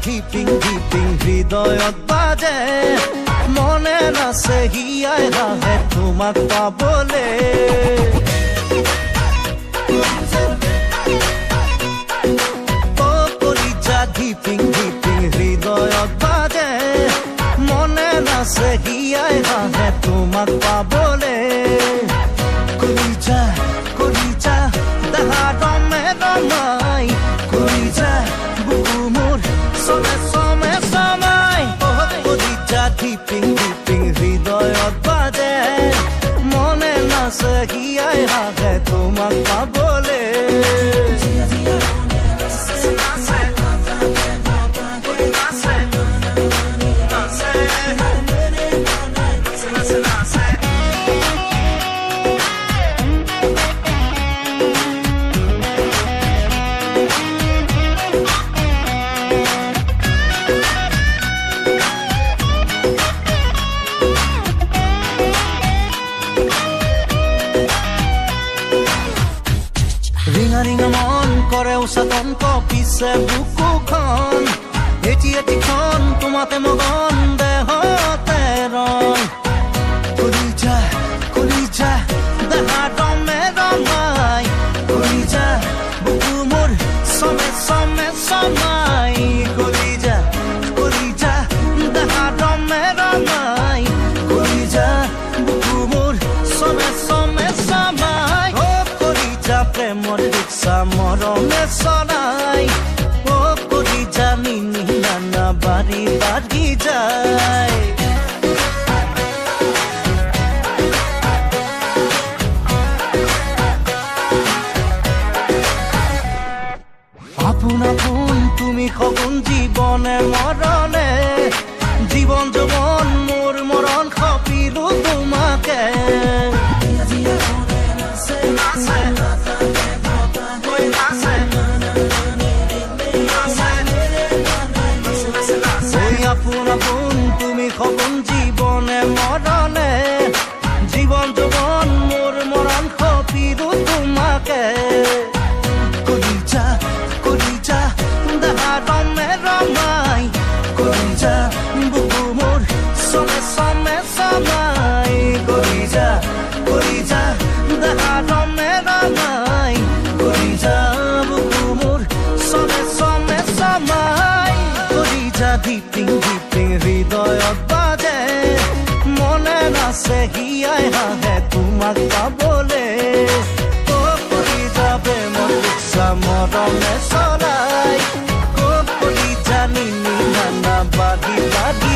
ধিপিং ধিপিং হৃদয়ত বাজে মনে নাচে হিয়াই হাঁহে তোমাক পাবলে কলিজা ধিপিং ধিপিং হৃদয়ত বাজে মনে নাচে হিয়াই হাঁহে তোমাক পাবলে কলিজা কলিজা দেহা দমে দমাই কলিজা বুকু মোৰ some সময় কলিজা ধিপিং ধিপিং হৃদয়ত বাজে মনে নাচে হিয়াই হাঁহে তোমাক পাবলে ৰিঙা ৰিঙা মন কৰে উচাতন পিছে বুকুখন এটি এটিখন তোমাতে মগন দেহতে ৰং কলিজা কলিজা দেহা দমে দমাই কলিজা বুকু মোৰ চমে চমে চমাই কলিজা কলিজা দেহা দমে দমাই কলিজা বুকু মোৰ চমে চমে চমাই প্ৰেমৰ ৰিক্সা মৰমে চলাই কলিজা মিনি নানা বাৰী বাঢ়ি যায় আপোন আপোন তুমি সগুন জীৱনে মৰণে জীৱন যৌৱন মোৰ মৰণ সপিলো তোমাকে আপোন আপোন তুমি সগুন জীৱনে মৰণে জীৱন যৌৱন মোৰ মৰণ সপিলো তোমাকে কলিজা কলিজা দেহা দমে দমাই কলিজা বুকু মোৰ চমে চমে চমাই কলিজা কলিজা দেহা দমে দমাই কলিজা বুকু মোৰ চমে চমে চমাই কলিজা ধিপিং ধিপিং হৃদয়ত বাজে মনে নাচে হিয়াই হাঁহে তোমাক পাবলে কলিজা প্ৰেমৰ ৰিক্সা মৰমে চলাই কলিজা নিনি নানা বাঢ়ি বাঢ়ি